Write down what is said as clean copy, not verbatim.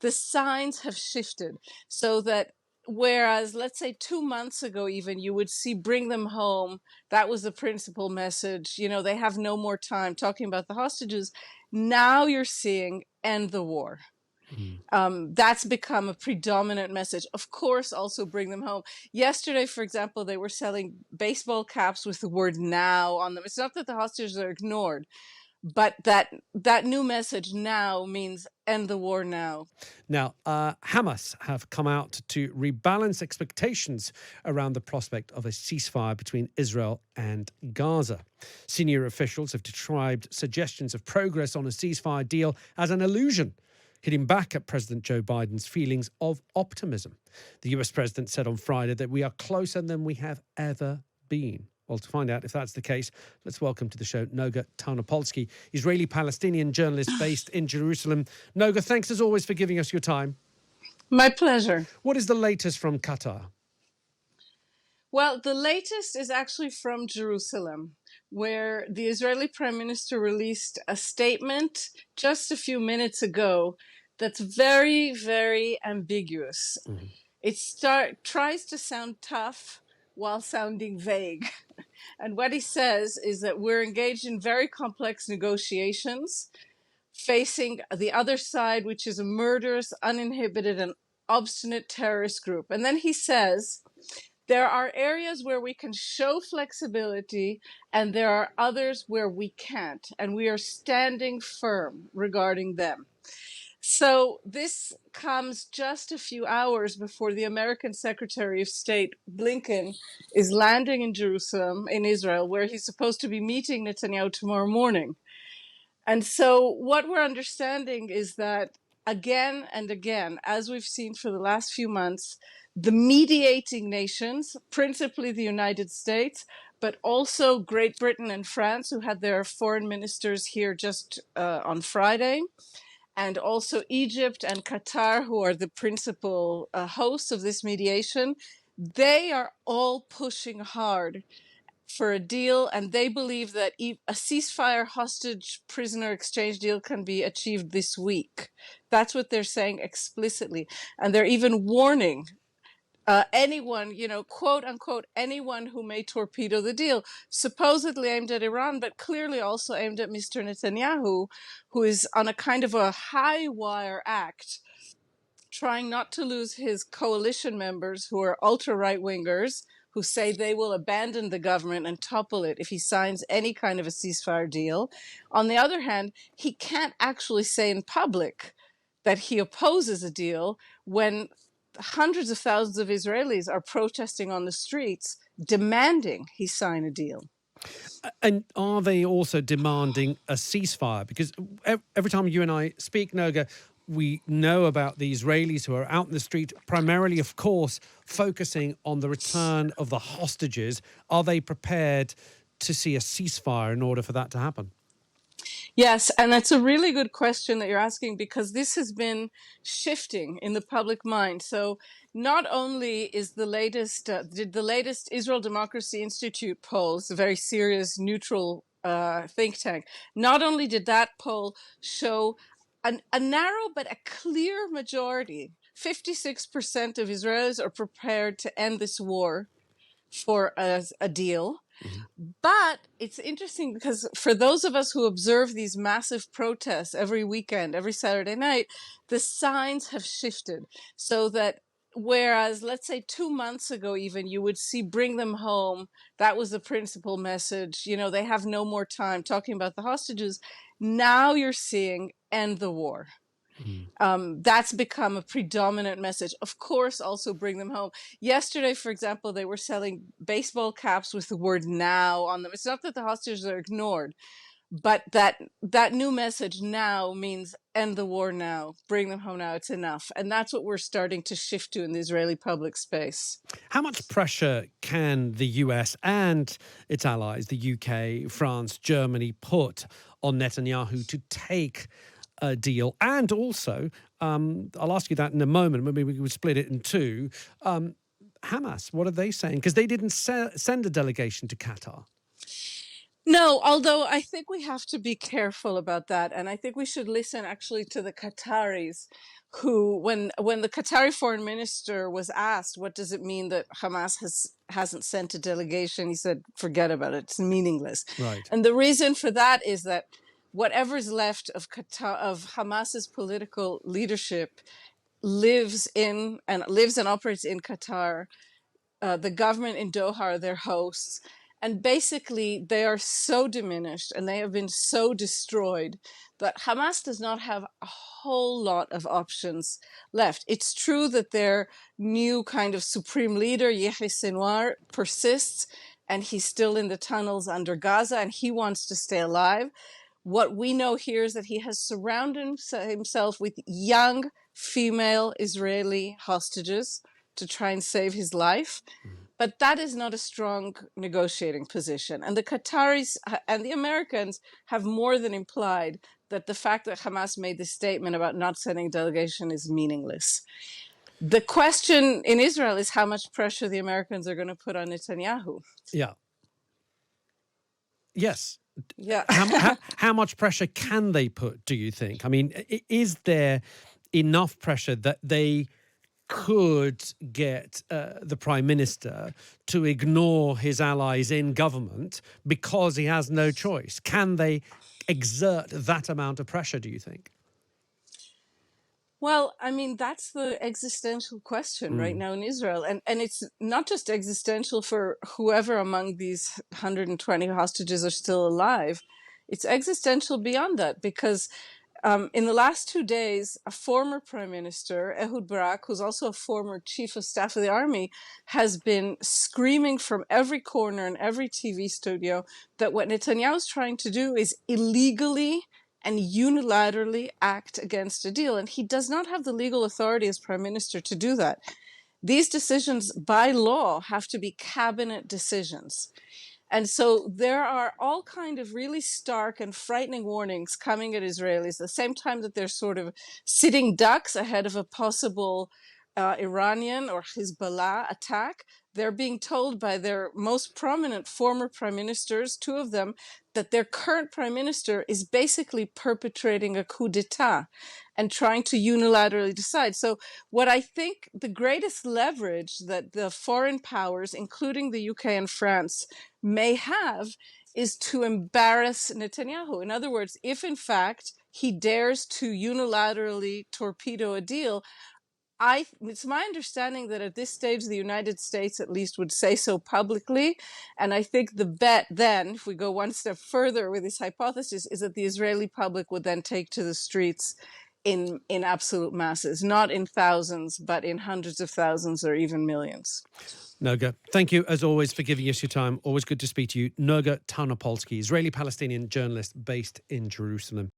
the signs have shifted so that whereas, let's say 2 months ago, even you would see bring them home, that was the principal message. They have no more time, talking about the hostages. Now you're seeing end the war. That's become a predominant message. Of course, also bring them home. Yesterday, for example, they were selling baseball caps with the word now on them. It's not that the hostages are ignored, but that new message now means end the war now. Now, Hamas have come out to rebalance expectations around the prospect of a ceasefire between Israel and Gaza. Senior officials have described suggestions of progress on a ceasefire deal as an illusion, hitting back at President Joe Biden's feelings of optimism. The US president said on Friday that we are closer than we have ever been. Well, to find out if that's the case, let's welcome to the show Noga Tarnopolsky, Israeli-Palestinian journalist based in Jerusalem. Noga, thanks as always for giving us your time. My pleasure. What is the latest from Qatar? Well, the latest is actually from Jerusalem, where the Israeli Prime Minister released a statement just a few minutes ago that's very, very ambiguous. Mm-hmm. It tries to sound tough while sounding vague. And what he says is that we're engaged in very complex negotiations, facing the other side, which is a murderous, uninhibited, and obstinate terrorist group. And then he says, there are areas where we can show flexibility, and there are others where we can't. And we are standing firm regarding them. So this comes just a few hours before the American Secretary of State, Blinken, is landing in Jerusalem, in Israel, where he's supposed to be meeting Netanyahu tomorrow morning. And so what we're understanding is that again and again, as we've seen for the last few months, the mediating nations, principally the United States, but also Great Britain and France, who had their foreign ministers here just on Friday, and also Egypt and Qatar, who are the principal hosts of this mediation, they are all pushing hard for a deal, and they believe that a ceasefire hostage prisoner exchange deal can be achieved this week. That's what they're saying explicitly. And they're even warning anyone, quote unquote, anyone who may torpedo the deal, supposedly aimed at Iran, but clearly also aimed at Mr. Netanyahu, who is on a kind of a high wire act, trying not to lose his coalition members who are ultra right wingers, who say they will abandon the government and topple it if he signs any kind of a ceasefire deal. On the other hand, he can't actually say in public that he opposes a deal when hundreds of thousands of Israelis are protesting on the streets, demanding he sign a deal. And are they also demanding a ceasefire? Because every time you and I speak, Noga, we know about the Israelis who are out in the street, primarily, of course, focusing on the return of the hostages. Are they prepared to see a ceasefire in order for that to happen? Yes, and that's a really good question that you're asking, because this has been shifting in the public mind. So not only is the latest Israel Democracy Institute polls, a very serious, neutral think tank, not only did that poll show a narrow but a clear majority, 56% of Israelis are prepared to end this war for a deal. Mm-hmm. But it's interesting because for those of us who observe these massive protests every weekend, every Saturday night, the signs have shifted so that whereas, let's say 2 months ago, even you would see bring them home, that was the principal message. They have no more time, talking about the hostages. Now you're seeing end the war. That's become a predominant message. Of course, also bring them home. Yesterday, for example, they were selling baseball caps with the word now on them. It's not that the hostages are ignored, but that new message now means end the war now, bring them home now, it's enough. And that's what we're starting to shift to in the Israeli public space. How much pressure can the US and its allies, the UK, France, Germany, put on Netanyahu to take a deal? And also, I'll ask you that in a moment, maybe we would split it in two. Hamas, what are they saying? Because they didn't send a delegation to Qatar. No, although I think we have to be careful about that, and I think we should listen actually to the Qataris, who, when the Qatari foreign minister was asked, "What does it mean that Hamas hasn't sent a delegation?" He said, "Forget about it; it's meaningless." Right. And the reason for that is that whatever's left of Hamas's political leadership lives and operates in Qatar. The government in Doha are their hosts. And basically, they are so diminished and they have been so destroyed that Hamas does not have a whole lot of options left. It's true that their new kind of supreme leader, Yahya Sinwar, persists, and he's still in the tunnels under Gaza and he wants to stay alive. What we know here is that he has surrounded himself with young female Israeli hostages to try and save his life. But that is not a strong negotiating position. And the Qataris and the Americans have more than implied that the fact that Hamas made this statement about not sending a delegation is meaningless. The question in Israel is how much pressure the Americans are going to put on Netanyahu. Yeah. Yes. Yeah. How much pressure can they put, do you think? I mean, is there enough pressure that they could get the prime minister to ignore his allies in government because he has no choice? Can they exert that amount of pressure, do you think? Well, I mean, that's the existential question right now in Israel. And it's not just existential for whoever among these 120 hostages are still alive. It's existential beyond that because in the last 2 days, a former prime minister, Ehud Barak, who's also a former chief of staff of the army, has been screaming from every corner and every TV studio that what Netanyahu is trying to do is illegally and unilaterally act against a deal. And he does not have the legal authority as prime minister to do that. These decisions by law have to be cabinet decisions. And so there are all kind of really stark and frightening warnings coming at Israelis at the same time that they're sort of sitting ducks ahead of a possible Iranian or Hezbollah attack. They're being told by their most prominent former prime ministers, two of them, that their current prime minister is basically perpetrating a coup d'etat and trying to unilaterally decide. So what I think the greatest leverage that the foreign powers, including the UK and France, may have is to embarrass Netanyahu. In other words, if in fact he dares to unilaterally torpedo a deal, it's my understanding that at this stage, the United States at least would say so publicly. And I think the bet then, if we go one step further with this hypothesis, is that the Israeli public would then take to the streets in absolute masses, not in thousands, but in hundreds of thousands or even millions. Noga, thank you as always for giving us your time. Always good to speak to you. Noga Tarnopolsky, Israeli-Palestinian journalist based in Jerusalem.